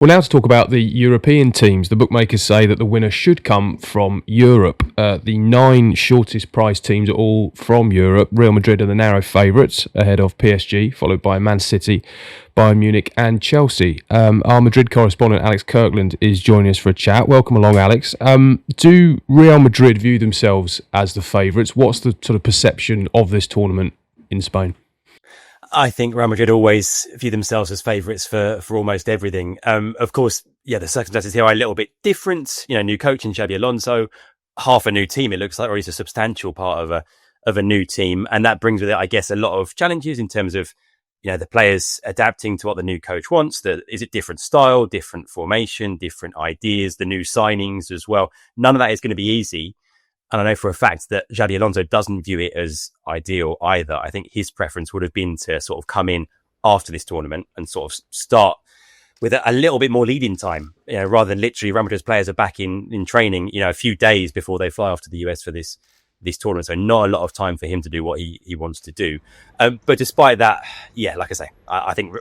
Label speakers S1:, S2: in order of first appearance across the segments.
S1: Well, now to talk about the European teams. The bookmakers say that the winner should come from Europe. The 9 shortest priced teams are all from Europe. Real Madrid are the narrow favourites, ahead of PSG, followed by Man City, Bayern Munich and Chelsea. Our Madrid correspondent, Alex Kirkland, is joining us for a chat. Welcome along, Alex. Do Real Madrid view themselves as the favourites? What's the sort of perception of this tournament in Spain?
S2: I think Real Madrid always view themselves as favourites for almost everything. Of course, the circumstances here are a little bit different. New coach in Xabi Alonso, half a new team. It looks like, or at least a substantial part of a new team, and that brings with it, I guess, a lot of challenges in terms of the players adapting to what the new coach wants. Is it different style, different formation, different ideas, the new signings as well? None of that is going to be easy. And I know for a fact that Xabi Alonso doesn't view it as ideal either. I think his preference would have been to sort of come in after this tournament and sort of start with a little bit more lead-in time, rather than literally Real Madrid's players are back in training, a few days before they fly off to the US for this tournament. So not a lot of time for him to do what he wants to do. But despite that, like I say, I think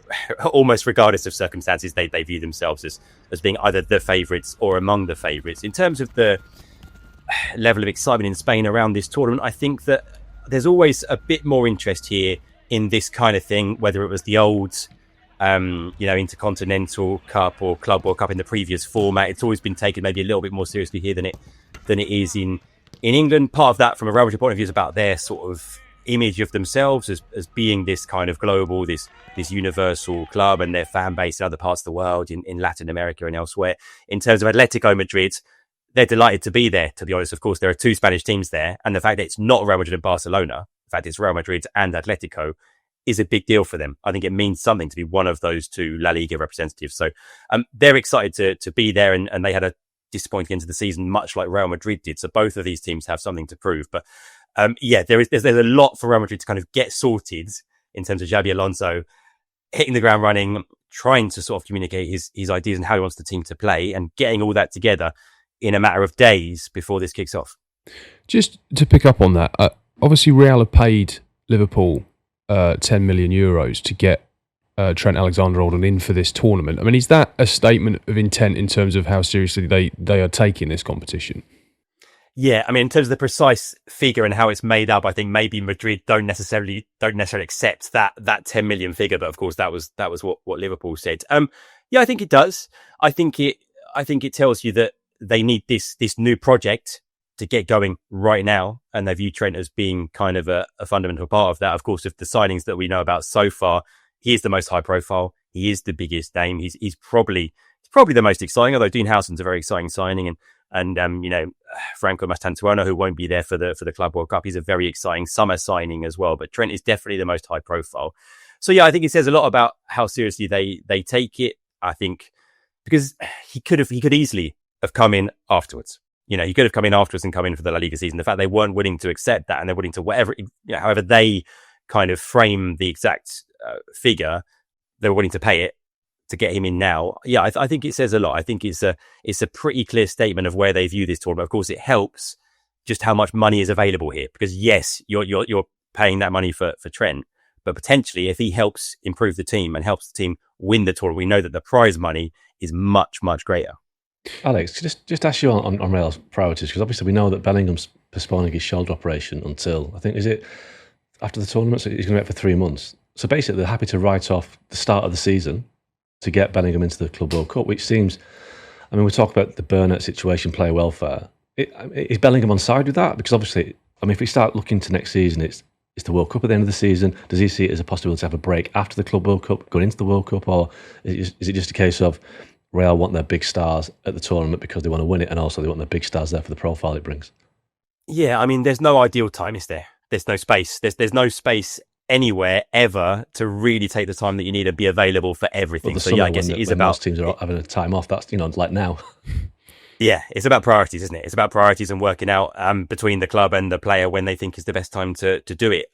S2: almost regardless of circumstances, they view themselves as being either the favourites or among the favourites. In terms of the level of excitement in Spain around this tournament, I think that there's always a bit more interest here in this kind of thing, whether it was the old Intercontinental Cup or Club World Cup in the previous format. It's always been taken maybe a little bit more seriously here than it is in England. Part of that, from a Real Madrid point of view, is about their sort of image of themselves as being this kind of global, this universal club, and their fan base in other parts of the world, in Latin America and elsewhere. In terms of Atletico Madrid, they're delighted to be there, to be honest. Of course, there are 2 Spanish teams there, and the fact that it's not Real Madrid and Barcelona, the fact it's Real Madrid and Atletico, is a big deal for them. I think it means something to be one of those 2 La Liga representatives. So they're excited to be there, and they had a disappointing end to the season, much like Real Madrid did. So both of these teams have something to prove. But there's a lot for Real Madrid to kind of get sorted in terms of Xabi Alonso hitting the ground running, trying to sort of communicate his ideas and how he wants the team to play, and getting all that together in a matter of days before this kicks off.
S1: Just to pick up on that, obviously Real have paid Liverpool 10 million euros to get Trent Alexander-Arnold in for this tournament. I mean, is that a statement of intent in terms of how seriously they are taking this competition?
S2: Yeah, I mean, in terms of the precise figure and how it's made up, I think maybe Madrid don't necessarily accept that 10 million figure, but of course that was what Liverpool said. I think it does. I think it tells you that they need this new project to get going right now, and they view Trent as being kind of a fundamental part of that. Of course, of the signings that we know about so far, he is the most high profile. He is the biggest name. He's probably the most exciting, although Dean Howson's a very exciting signing, and Franco Mastantuono, who won't be there for the Club World Cup, he's a very exciting summer signing as well. But Trent is definitely the most high profile. So I think it says a lot about how seriously they take it. I think because he could easily have come in afterwards. He could have come in afterwards and come in for the La Liga season. The fact they weren't willing to accept that, and they're willing to however they kind of frame the exact figure, they're willing to pay it to get him in now. I think it says a lot. I think it's a pretty clear statement of where they view this tournament. Of course, it helps just how much money is available here, because yes, you're paying that money for Trent, but potentially if he helps improve the team and helps the team win the tournament, we know that the prize money is much, much greater.
S3: Alex, just ask you on Real's priorities, because obviously we know that Bellingham's postponing his shoulder operation until, I think, is it after the tournament? So he's going to wait for 3 months. So basically they're happy to write off the start of the season to get Bellingham into the Club World Cup, which seems, I mean, we talk about the Burnett situation, player welfare. Is Bellingham on side with that? Because obviously, I mean, if we start looking to next season, it's the World Cup at the end of the season. Does he see it as a possibility to have a break after the Club World Cup, going into the World Cup, or is it just a case of Real want their big stars at the tournament because they want to win it, and also they want their big stars there for the profile it brings?
S2: Yeah, I mean, there's no ideal time, is there? There's no space. There's no space anywhere ever to really take the time that you need and be available for everything.
S3: Well,
S2: so I guess it is about
S3: most teams are having a time off. That's like now.
S2: Yeah, it's about priorities, isn't it? It's about priorities and working out between the club and the player when they think is the best time to do it.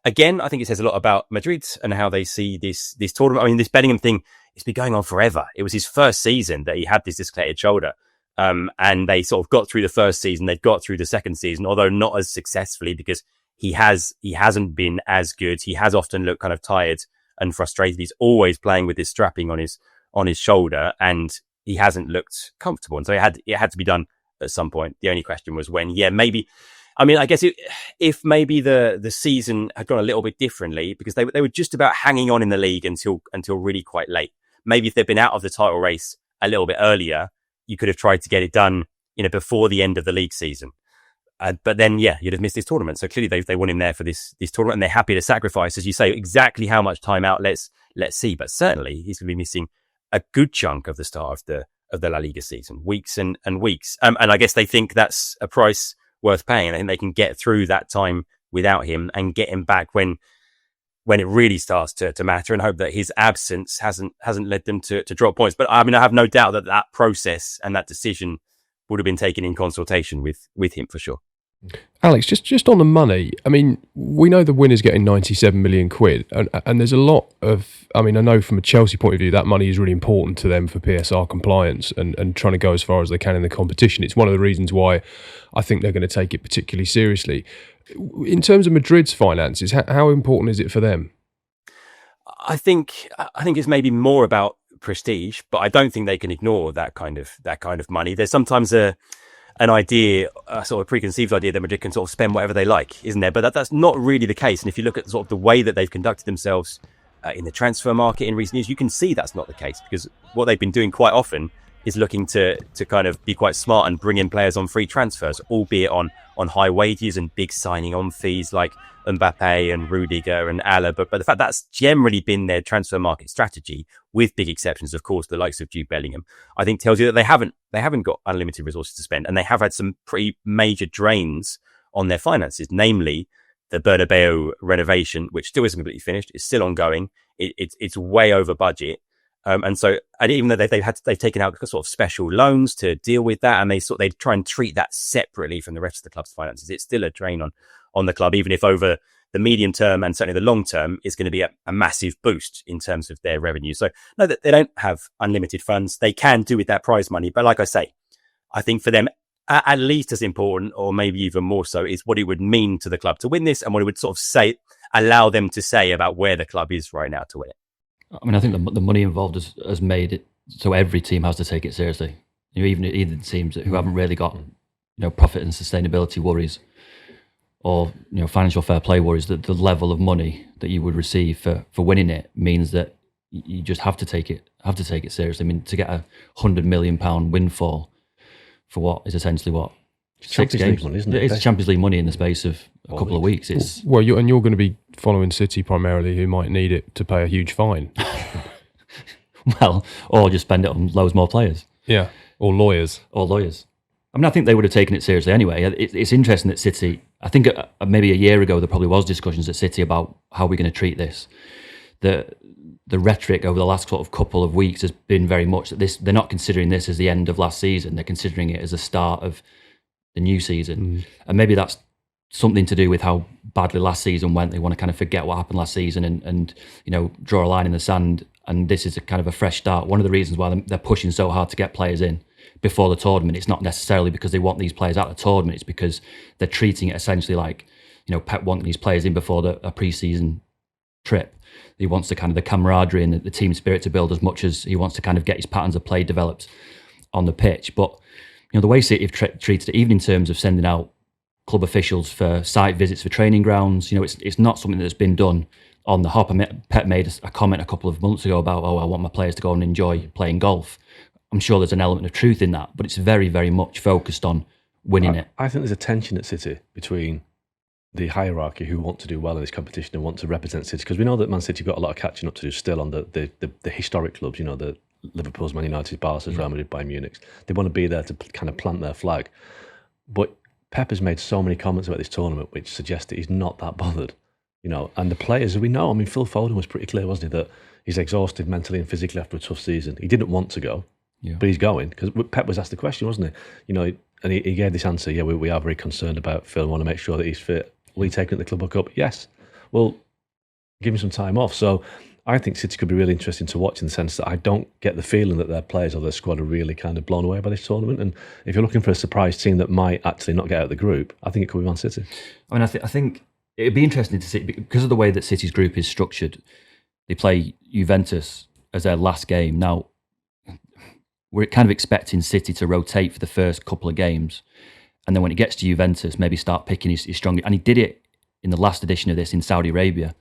S2: Again, I think it says a lot about Madrid and how they see this tournament. I mean, this Bellingham thing, it's been going on forever. It was his first season that he had this dislocated shoulder. And they sort of got through the first season. They've got through the second season, although not as successfully, because he hasn't been as good. He has often looked kind of tired and frustrated. He's always playing with this strapping on his on his shoulder, and he hasn't looked comfortable. And so it had to be done at some point. The only question was when. Yeah, maybe. I mean, I guess if maybe the season had gone a little bit differently, because they were just about hanging on in the league until really quite late. Maybe if they'd been out of the title race a little bit earlier, you could have tried to get it done, before the end of the league season. But then, you'd have missed this tournament. So clearly they want him there for this tournament, and they're happy to sacrifice, as you say, exactly how much time out. Let's see. But certainly he's going to be missing a good chunk of the start of the La Liga season, weeks and weeks. And I guess they think that's a price worth paying. I think they can get through that time without him and get him back when it really starts to matter, and hope that his absence hasn't led them to drop points. But I mean, I have no doubt that process and that decision would have been taken in consultation with him for sure.
S1: Alex, just on the money, I mean, we know the winner's getting 97 million quid, and there's a lot of, I mean, I know from a Chelsea point of view, that money is really important to them for PSR compliance and trying to go as far as they can in the competition. It's one of the reasons why I think they're going to take it particularly seriously. In terms of Madrid's finances, how important is it for them?
S2: I think it's maybe more about prestige, but I don't think they can ignore that kind of money. There's sometimes an idea, a sort of preconceived idea that Madrid can sort of spend whatever they like, isn't there? But that's not really the case. And if you look at sort of the way that they've conducted themselves in the transfer market in recent years, you can see that's not the case, because what they've been doing quite often is looking to kind of be quite smart and bring in players on free transfers, albeit on high wages and big signing on fees like Mbappe and Rudiger and Alaba. But the fact that's generally been their transfer market strategy, with big exceptions, of course, the likes of Jude Bellingham, I think tells you that they haven't got unlimited resources to spend, and they have had some pretty major drains on their finances, namely the Bernabeu renovation, which still isn't completely finished. It's still ongoing. It's way over budget. And even though they've taken out sort of special loans to deal with that, and they try and treat that separately from the rest of the club's finances, it's still a drain on the club, even if over the medium term and certainly the long term is going to be a massive boost in terms of their revenue. So no, that they don't have unlimited funds. They can do with that prize money. But like I say, I think for them, at least as important, or maybe even more so, is what it would mean to the club to win this, and what it would sort of allow them to say about where the club is right now to win it.
S4: I mean, I think the money involved has made it so every team has to take it seriously. Even teams who haven't really got profit and sustainability worries, or financial fair play worries, that the level of money that you would receive for winning it means that you just have to take it seriously. I mean, to get a £100 million windfall for what is essentially what, 6 games,
S3: money, isn't it?
S4: It's Champions League money in the space of a couple of weeks. It's
S1: you're going to be following City primarily, who might need it to pay a huge fine.
S4: Well, or just spend it on loads more players.
S1: Yeah, or lawyers.
S4: I mean, I think they would have taken it seriously anyway. It's interesting that City, I think maybe a year ago, there probably was discussions at City about how we're going to treat this. The rhetoric over the last sort of couple of weeks has been very much that they're not considering this as the end of last season. They're considering it as the start of the new season. And maybe that's something to do with how badly last season went. They want to kind of forget what happened last season and draw a line in the sand. And this is a kind of a fresh start. One of the reasons why they're pushing so hard to get players in before the tournament, it's not necessarily because they want these players out of the tournament. It's because they're treating it essentially like, Pep wanting these players in before a pre-season trip. He wants the camaraderie and the team spirit to build as much as he wants to kind of get his patterns of play developed on the pitch. But the way City have treated it, even in terms of sending out club officials for site visits for training grounds, it's not something that's been done on the hop. Pep made a comment a couple of months ago about, I want my players to go and enjoy playing golf. I'm sure there's an element of truth in that, but it's very, very much focused on winning it.
S3: I think there's a tension at City between the hierarchy who want to do well in this competition and want to represent City, because we know that Man City have got a lot of catching up to do still on the historic clubs, the Liverpool's, Man United, Barca's, Real Madrid, Bayern Munich. They want to be there to kind of plant their flag. But Pep has made so many comments about this tournament which suggest that he's not that bothered. And the players, we know, I mean, Phil Foden was pretty clear, wasn't he, that he's exhausted mentally and physically after a tough season. He didn't want to go, but he's going, because Pep was asked the question, wasn't he? And he gave this answer, we are very concerned about Phil, want to make sure that he's fit. Will he take it at the Club World Cup? Yes. Well, give him some time off. So I think City could be really interesting to watch, in the sense that I don't get the feeling that their players or their squad are really kind of blown away by this tournament. And if you're looking for a surprise team that might actually not get out of the group, I think it could be Man City.
S4: I mean, I think it'd be interesting to see, because of the way that City's group is structured. They play Juventus as their last game. Now, we're kind of expecting City to rotate for the first couple of games, and then when it gets to Juventus, maybe start picking his strong. And he did it in the last edition of this in Saudi Arabia.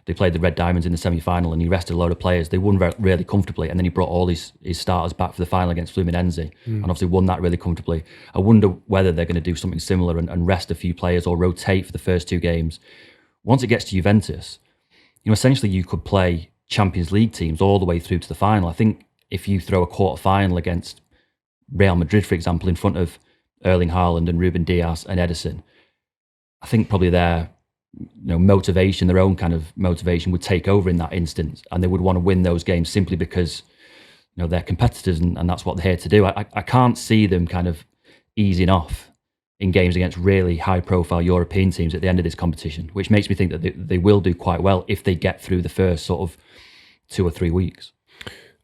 S4: They played the Red Diamonds in the semi-final, and he rested a load of players. They won really comfortably, and then he brought all his starters back for the final against Fluminense, and obviously won that really comfortably. I wonder whether they're going to do something similar and rest a few players or rotate for the first two games. Once it gets to Juventus, essentially you could play Champions League teams all the way through to the final. I think if you throw a quarter-final against Real Madrid, for example, in front of Erling Haaland and Ruben Dias and Ederson, I think probably their motivation, their own kind of motivation would take over in that instance, and they would want to win those games simply because they're competitors and that's what they're here to do. I can't see them kind of easing off in games against really high-profile European teams at the end of this competition, which makes me think that they will do quite well if they get through the first sort of 2 or 3 weeks.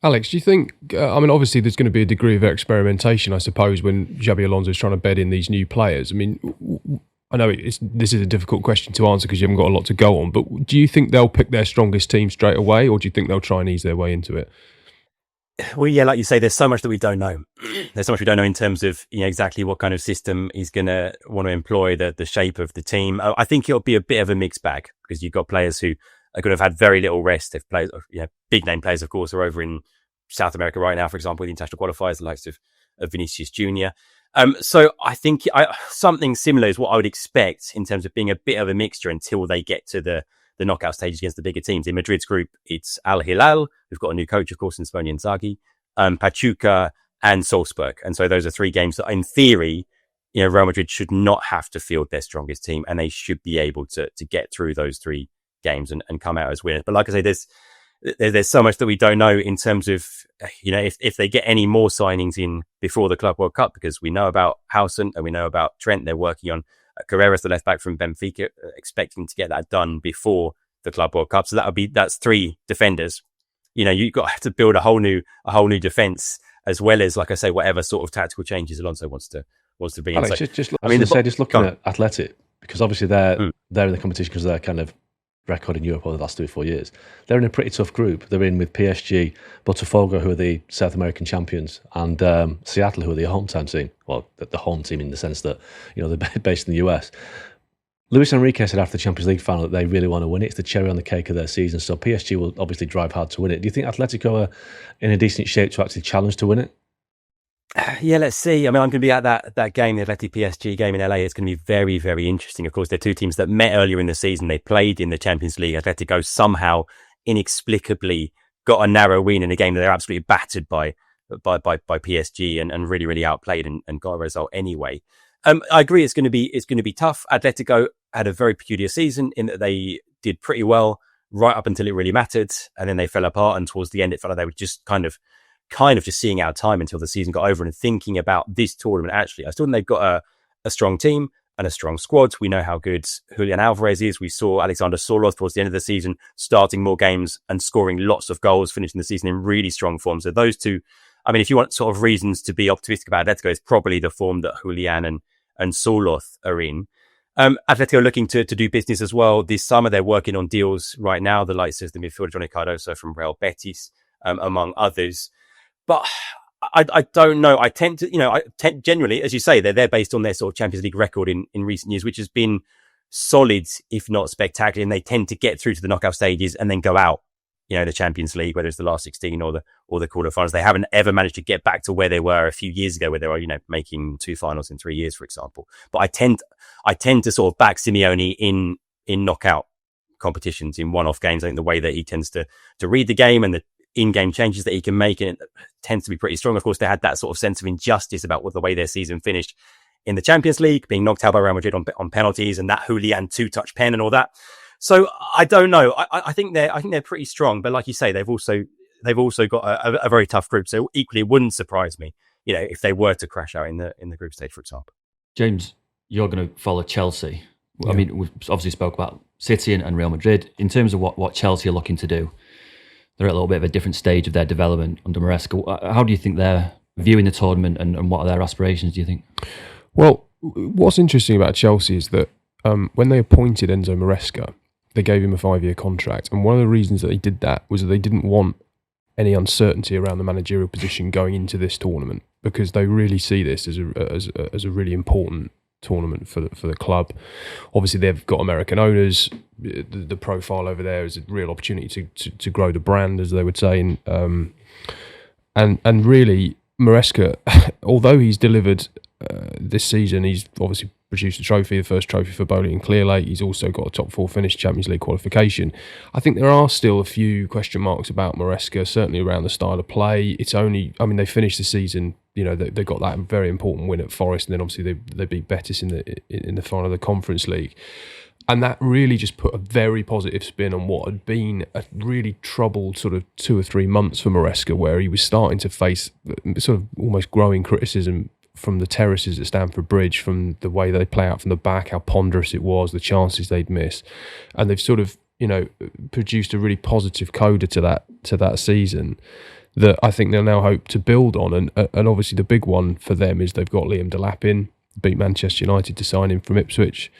S1: Alex, do you think, obviously there's going to be a degree of experimentation, I suppose, when Xabi Alonso is trying to bed in these new players. I know this is a difficult question to answer because you haven't got a lot to go on, but do you think they'll pick their strongest team straight away, or do you think they'll try and ease their way into it?
S2: Well, yeah, like you say, there's so much that we don't know. There's so much we don't know in terms of exactly what kind of system he's going to want to employ, the shape of the team. I think it'll be a bit of a mixed bag because you've got players who are going to have had very little rest. If players, big name players, of course, are over in South America right now, for example, with the international qualifiers, the likes of Vinicius Junior. So I think something similar is what I would expect in terms of being a bit of a mixture until they get to the knockout stages against the bigger teams. In Madrid's group, it's Al Hilal, who've got a new coach, of course, in Simone Inzaghi, Pachuca and Salzburg. And so those are 3 games that, in theory, Real Madrid should not have to field their strongest team, and they should be able to get through those 3 games and come out as winners. But like I say, there's so much that we don't know in terms of, if they get any more signings in before the Club World Cup, because we know about Howson and we know about Trent. They're working on Carreras, the left back from Benfica, expecting to get that done before the Club World Cup. So that's 3 defenders. You've got to build a whole new defense, as well as, like I say, whatever sort of tactical changes Alonso wants to bring in.
S3: Alex, just looking at Athletic, because obviously they're in the competition because they're kind of record in Europe over the last 3 or 4 years. They're in a pretty tough group. They're in with PSG, Botafogo, who are the South American champions, and Seattle, who are the hometown team. Well, the home team in the sense that they're based in the US. Luis Enrique said after the Champions League final that they really want to win it. It's the cherry on the cake of their season. So PSG will obviously drive hard to win it. Do you think Atletico are in a decent shape to actually challenge to win it?
S2: Yeah, let's see. I'm going to be at that game, the Atleti PSG game in LA. It's going to be very, very interesting. Of course, they're 2 teams that met earlier in the season. They played in the Champions League. Atletico somehow, inexplicably, got a narrow win in a game that they're absolutely battered by PSG and really, really outplayed and got a result anyway. I agree. It's going to be tough. Atletico had a very peculiar season in that they did pretty well right up until it really mattered, and then they fell apart. And towards the end, it felt like they were just kind of just seeing out time until the season got over and thinking about this tournament. Actually, I still think they've got a strong team and a strong squad. We know how good Julian Alvarez is. We saw Alexander Soroth towards the end of the season starting more games and scoring lots of goals, finishing the season in really strong form. So those 2, if you want sort of reasons to be optimistic about Atletico, it's probably the form that Julian and Soroth are in. Atletico looking to do business as well. This summer, they're working on deals right now, the likes of the midfielder Johnny Cardoso from Real Betis, among others. But I don't know. I tend to, generally, as you say, they're based on their sort of Champions League record in recent years, which has been solid, if not spectacular. And they tend to get through to the knockout stages and then go out, the Champions League, whether it's the last 16 or the quarterfinals. They haven't ever managed to get back to where they were a few years ago, where they were, making 2 finals in 3 years, for example. But I tend to sort of back Simeone in knockout competitions, in one-off games. I think the way that he tends to read the game and the in-game changes that he can make, and it tends to be pretty strong. Of course, they had that sort of sense of injustice about the way their season finished in the Champions League, being knocked out by Real Madrid on penalties, and that Julian 2-touch pen and all that. So I don't know. I think they're pretty strong, but like you say, they've also got a very tough group. So equally, it wouldn't surprise me, if they were to crash out in the group stage, for example.
S4: James, you're going to follow Chelsea. Yeah. We've obviously spoke about City and Real Madrid. In terms of what Chelsea are looking to do, they're at a little bit of a different stage of their development under Maresca. How do you think they're viewing the tournament, and what are their aspirations, do you think?
S1: Well, what's interesting about Chelsea is that when they appointed Enzo Maresca, they gave him a 5-year contract. And one of the reasons that they did that was that they didn't want any uncertainty around the managerial position going into this tournament, because they really see this as a really important tournament for the club. Obviously, they've got American owners. The profile over there is a real opportunity to grow the brand, as they would say. And really, Maresca, although he's delivered this season, he's obviously produced a trophy, the first trophy for Bowley and Clear Lake. He's also got a top 4 finish, Champions League qualification. I think there are still a few question marks about Maresca, certainly around the style of play. It's only, I mean, they finished the season, you know, they got that very important win at Forest, and then obviously they beat Betis in the final of the Conference League. And that really just put a very positive spin on what had been a really troubled sort of 2 or 3 months for Maresca, where he was starting to face sort of almost growing criticism from the terraces at Stamford Bridge, from the way they play out from the back, how ponderous it was, the chances they'd miss. And they've sort of, you know, produced a really positive coda to that season that I think they'll now hope to build on. And obviously the big one for them is they've got Liam Delap in, beat Manchester United to sign him from Ipswich.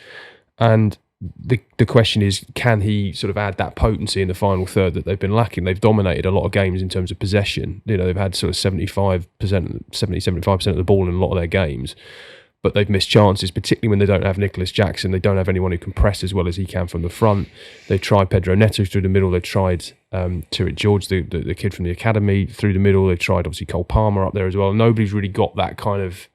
S1: And the question is, can he sort of add that potency in the final third that they've been lacking? They've dominated a lot of games in terms of possession. You know, they've had sort of 75% of the ball in a lot of their games, but they've missed chances, particularly when they don't have Nicholas Jackson. They don't have anyone who can press as well as he can from the front. They tried Pedro Neto through the middle. They tried Turret George, the kid from the academy, through the middle. They tried obviously Cole Palmer up there as well. Nobody's really got that kind of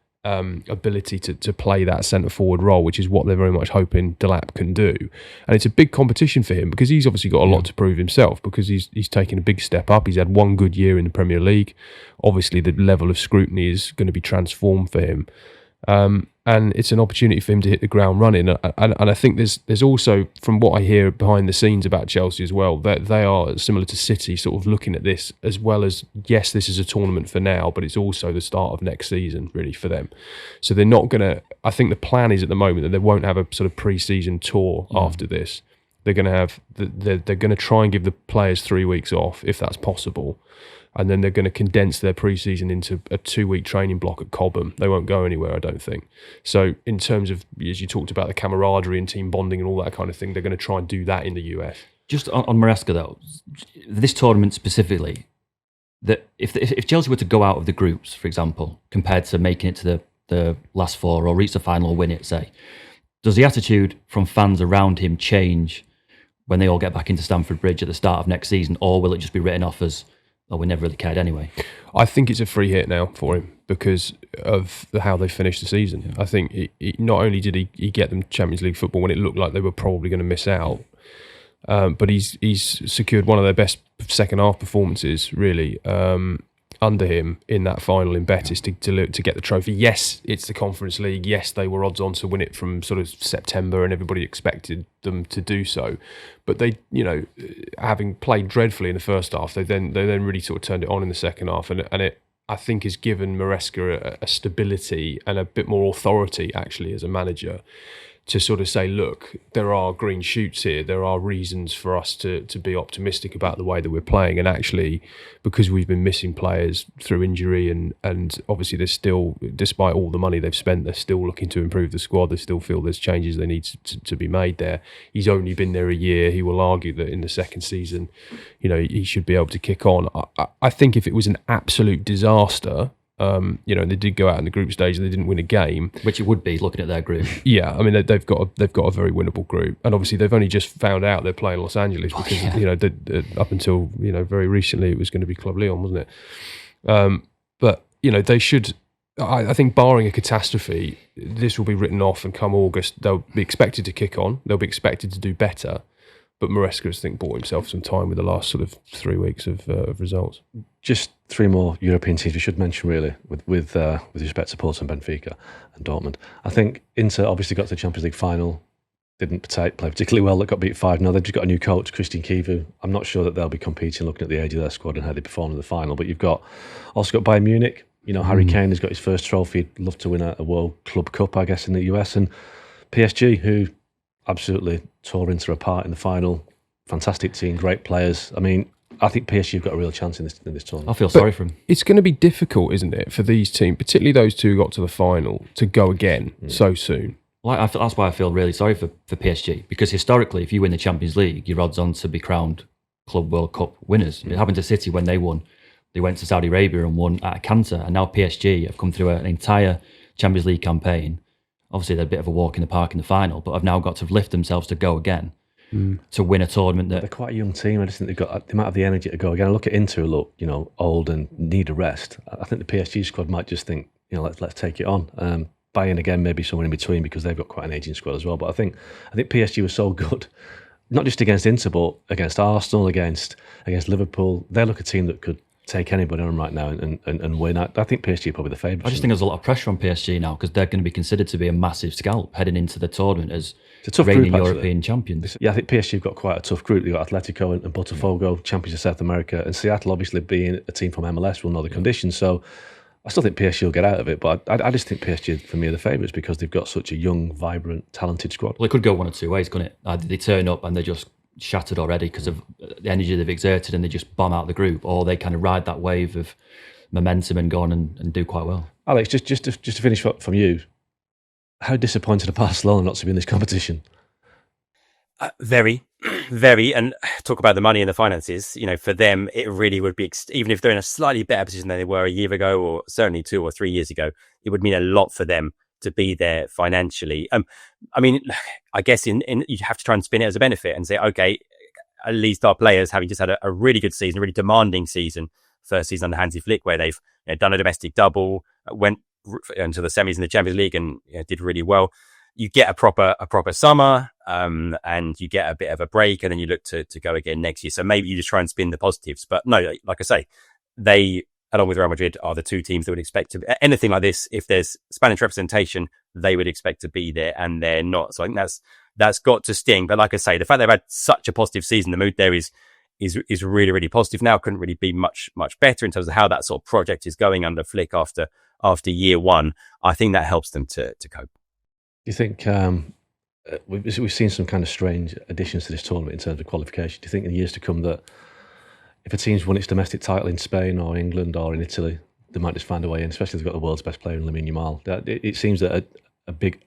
S1: ability to play that centre forward role, which is what they're very much hoping Delap can do. And it's a big competition for him, because he's obviously got a lot to prove himself, because he's taken a big step up. He's had one good year in the Premier League. Obviously the level of scrutiny is going to be transformed for him. And it's an opportunity for him to hit the ground running. And I think there's also, from what I hear behind the scenes about Chelsea as well, that they are similar to City, sort of looking at this as well as, yes, this is a tournament for now, but it's also the start of next season, really, for them. So they're not going to, I think the plan is at the moment that they won't have a sort of pre-season tour after this. They're going to have, they're going to try and give the players 3 weeks off, if that's possible. And then they're going to condense their pre-season into a 2-week training block at Cobham. They won't go anywhere, I don't think. So in terms of, as you talked about, the camaraderie and team bonding and all that kind of thing, they're going to try and do that in the US.
S4: Just on Maresca, though, this tournament specifically, that if Chelsea were to go out of the groups, for example, compared to making it to the last 4 or reach the final or win it, say, does the attitude from fans around him change when they all get back into Stamford Bridge at the start of next season, or will it just be written off as, oh, we never really cared anyway?
S1: I think it's a free hit now for him because of how they finished the season. Yeah. I think not only did he get them Champions League football when it looked like they were probably going to miss out, but he's secured one of their best second half performances, really, under him in that final in Betis to get the trophy. Yes, it's the Conference League. Yes, they were odds on to win it from sort of September, and everybody expected them to do so. But they, you know, having played dreadfully in the first half, they then really sort of turned it on in the second half, and it I think has given Maresca a stability and a bit more authority actually as a manager, to sort of say, look, there are green shoots here. There are reasons for us to be optimistic about the way that we're playing. And actually, because we've been missing players through injury and obviously there's still, despite all the money they've spent, they're still looking to improve the squad. They still feel there's changes they need to be made there. He's only been there a year. He will argue that in the second season, you know, he should be able to kick on. I think if it was an absolute disaster, you know, they did go out in the group stage and they didn't win a game,
S4: which it would be looking at their group.
S1: Yeah, I mean they've got a very winnable group, and obviously they've only just found out they're playing Los Angeles because you know up until, you know, very recently it was going to be Club Leon, wasn't it? But you know, they should. I think barring a catastrophe, this will be written off, and come August they'll be expected to kick on. They'll be expected to do better. But Maresca, I think, bought himself some time with the last sort of 3 weeks of results.
S3: Just 3 more European teams we should mention, really, with respect to Porto and Benfica and Dortmund. I think Inter obviously got to the Champions League final, didn't play particularly well, that got beat 5-0. They've just got a new coach, Christian Kivu. I'm not sure that they'll be competing, looking at the age of their squad and how they performed in the final. But you've also got Bayern Munich. You know, Harry Kane has got his first trophy. He'd love to win a World Club Cup, I guess, in the US. And PSG, who absolutely tore Inter apart in the final. Fantastic team, great players. I mean, I think PSG have got a real chance in this tournament.
S4: I feel sorry for them.
S1: It's going to be difficult, isn't it, for these teams, particularly those two who got to the final, to go again so soon.
S4: Well, that's why I feel really sorry for PSG, because historically, if you win the Champions League, you're odds on to be crowned Club World Cup winners. It happened to City when they won They went to Saudi Arabia and won at a canter, and now PSG have come through an entire Champions League campaign. Obviously, they're a bit of a walk in the park in the final, but have now got to lift themselves to go again to win a tournament that
S3: they're quite a young team. I just think they've got the amount of the energy to go again. I look at Inter, look, old and need a rest. I think the PSG squad might just think, let's take it on. Bayern again, maybe somewhere in between because they've got quite an aging squad as well. But I think PSG was so good, not just against Inter, but against Arsenal, against Liverpool. They look a team that could take anybody on right now and win. I think PSG are probably the favourites.
S4: I just think there's a lot of pressure on PSG now because they're going to be considered to be a massive scalp heading into the tournament as reigning European champions.
S3: Yeah, I think PSG have got quite a tough group. They've got Atletico and Botafogo, champions of South America, and Seattle, obviously being a team from MLS, will know the conditions. So I still think PSG will get out of it, but I just think PSG, for me, are the favourites because they've got such a young, vibrant, talented squad.
S4: Well, it could go one or two ways, couldn't it? Either they turn up and they're just shattered already because of the energy they've exerted and they just bomb out the group, or they kind of ride that wave of momentum and go on and do quite well.
S3: Alex, just to finish from you, how disappointed are Barcelona not to be in this competition?
S2: Very, very. And talk about the money and the finances. For them, it really would be, even if they're in a slightly better position than they were a year ago, or certainly 2 or 3 years ago, it would mean a lot for them to be there financially. I guess you have to try and spin it as a benefit and say, okay, at least our players, having just had a really good season, a really demanding season, first season under Hansi Flick, where they've done a domestic double, went into the semis in the Champions League and did really well. You get a proper summer, and you get a bit of a break, and then you look to go again next year. So maybe you just try and spin the positives. But no, like I say, they, along with Real Madrid, are the two teams that would expect to anything like this. If there's Spanish representation, they would expect to be there, and they're not. So I think that's got to sting. But like I say, the fact they've had such a positive season, the mood there is really, really positive now. Couldn't really be much better in terms of how that sort of project is going under Flick after year one. I think that helps them to cope.
S3: Do you think we've seen some kind of strange additions to this tournament in terms of qualification? Do you think in the years to come that if a team's won its domestic title in Spain or England or in Italy, they might just find a way in, especially if they've got the world's best player in Lamine Yamal? It seems that a big,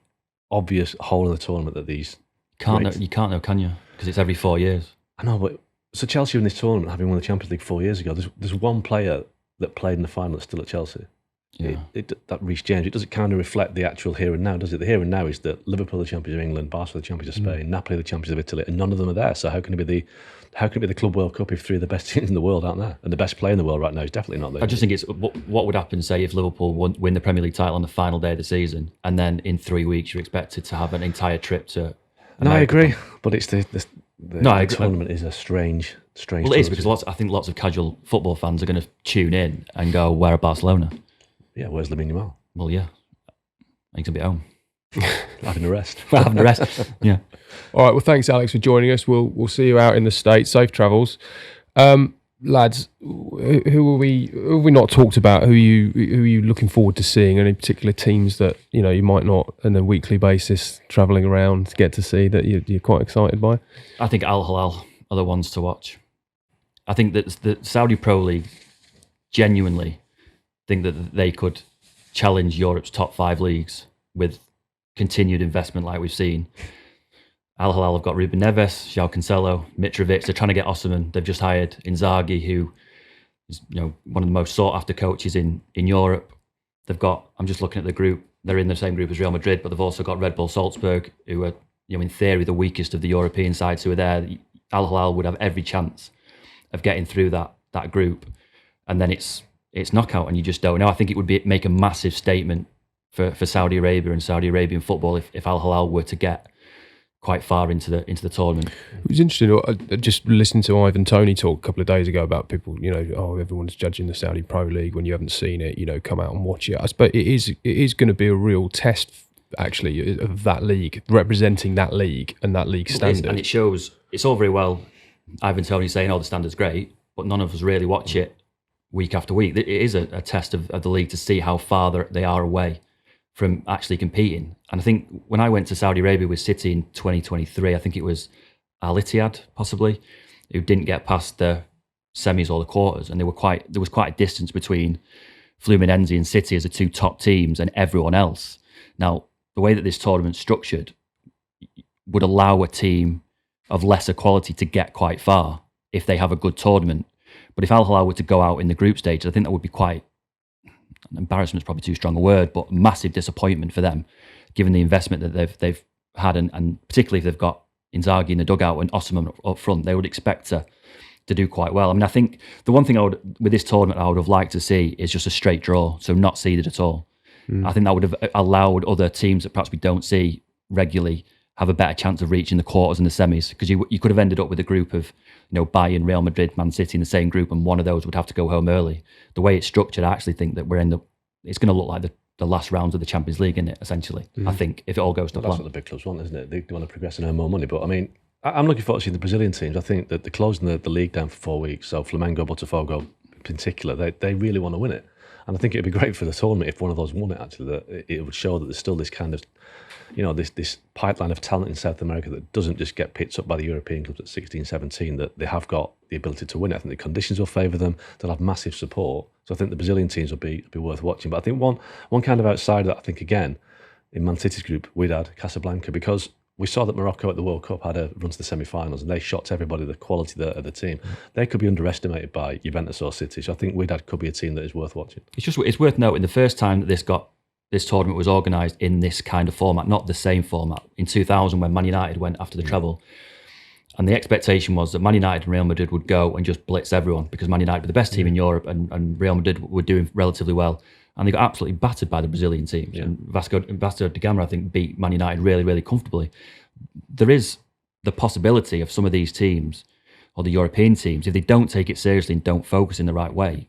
S3: obvious hole in the tournament that these...
S4: You can't know, can you? Because it's every 4 years.
S3: I know, but... So Chelsea in this tournament, having won the Champions League 4 years ago, there's one player that played in the final that's still at Chelsea.
S4: Yeah.
S3: That Reece James. It doesn't kind of reflect the actual here and now, does it? The here and now is that Liverpool are the champions of England, Barcelona the champions of Spain, Napoli the champions of Italy, and none of them are there. So how can it be the Club World Cup if 3 of the best teams in the world aren't there? And the best player in the world right now is definitely not there.
S4: I just think it's what would happen, say, if Liverpool win the Premier League title on the final day of the season, and then in 3 weeks you're expected to have an entire trip to...
S3: And I agree, but it's the tournament is a strange.
S4: Well, it is because I think lots of casual football fans are going to tune in and go, "Where are Barcelona?"
S3: Yeah, where's Lamine Yamal?
S4: Well, yeah, he's going to be at home.
S3: Having a rest.
S4: Having a rest, yeah.
S1: All right, well, thanks, Alex, for joining us. We'll see you out in the States. Safe travels. Lads, who have we not talked about? Who are you looking forward to seeing? Any particular teams that you might not on a weekly basis travelling around to get to see that you're quite excited by?
S4: I think Al Hilal are the ones to watch. I think that the Saudi Pro League genuinely think that they could challenge Europe's top 5 leagues with continued investment like we've seen. Al Hilal have got Ruben Neves, João Cancelo, Mitrovic. They're trying to get Osimhen. They've just hired Inzaghi, who is one of the most sought after coaches in Europe. They've got, I'm just looking at the group, they're in the same group as Real Madrid, but they've also got Red Bull Salzburg, who are in theory the weakest of the European sides who are there. Al Hilal would have every chance of getting through that group, and then it's knockout, and you just don't know. I think it would make a massive statement for Saudi Arabia and Saudi Arabian football if Al Hilal were to get quite far into the tournament.
S1: It was interesting. Just listening to Ivan Toney talk a couple of days ago about people, everyone's judging the Saudi Pro League when you haven't seen it. Come out and watch it. I suppose it is going to be a real test, actually, of that league, representing that league and that league standard.
S4: And it shows. It's all very well Ivan Toney saying, "Oh, the standard's great," but none of us really watch it week after week. It is a test of the league to see how far they are away from actually competing. And I think when I went to Saudi Arabia with City in 2023, I think it was Al Ittihad possibly, who didn't get past the semis or the quarters, and there was quite a distance between Fluminense and City as the 2 top teams and everyone else. Now, the way that this tournament's structured would allow a team of lesser quality to get quite far if they have a good tournament. But if Al Hilal were to go out in the group stage, I think that would be quite, embarrassment is probably too strong a word, but massive disappointment for them, given the investment that they've had, and particularly if they've got Inzaghi in the dugout and Osimhen up front, they would expect to do quite well. I mean, I think the one thing with this tournament I would have liked to see is just a straight draw, so not seeded at all. I think that would have allowed other teams that perhaps we don't see regularly have a better chance of reaching the quarters and the semis, because you could have ended up with a group of, Bayern, Real Madrid, Man City in the same group, and one of those would have to go home early. The way it's structured, I actually think that it's going to look like the last rounds of the Champions League, isn't it, essentially? I think, if it all goes to plan.
S3: That's what the big clubs want, isn't it? They want to progress and earn more money. But I mean, I'm looking forward to seeing the Brazilian teams. I think that they're closing the league down for 4 weeks. So Flamengo, Botafogo in particular, they really want to win it. And I think it'd be great for the tournament if one of those won it, actually, that it would show that there's still this kind of, this pipeline of talent in South America that doesn't just get picked up by the European clubs at 16, 17, that they have got the ability to win it. I think the conditions will favour them. They'll have massive support. So I think the Brazilian teams will be worth watching. But I think one kind of outsider that I think, again, in Man City's group, we'd had Casablanca, because we saw that Morocco at the World Cup had a run to the semi-finals, and they shocked everybody, the quality of the team. They could be underestimated by Juventus or City. So I think Wydad could be a team that is worth watching.
S4: It's worth noting the first time that this tournament was organised in this kind of format, not the same format, in 2000 when Man United went after the treble. And the expectation was that Man United and Real Madrid would go and just blitz everyone, because Man United were the best team in Europe and Real Madrid were doing relatively well. And they got absolutely battered by the Brazilian teams. Yeah. And Vasco da Gama, I think, beat Man United really, really comfortably. There is the possibility of some of these teams, or the European teams, if they don't take it seriously and don't focus in the right way,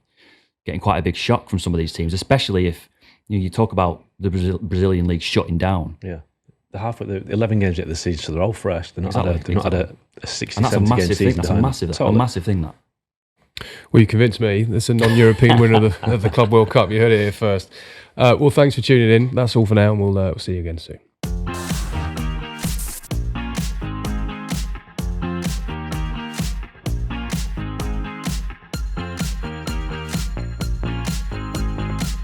S4: getting quite a big shock from some of these teams, especially if you talk about the Brazilian league shutting down.
S3: Yeah. The 11 games at the season, so they're all fresh. They're not had a 60, 70 game season.
S4: That's a massive thing, that.
S1: Well, you convinced me. That's a non-European winner of the Club World Cup. You heard it here first. Well, thanks for tuning in. That's all for now, and we'll see you again soon.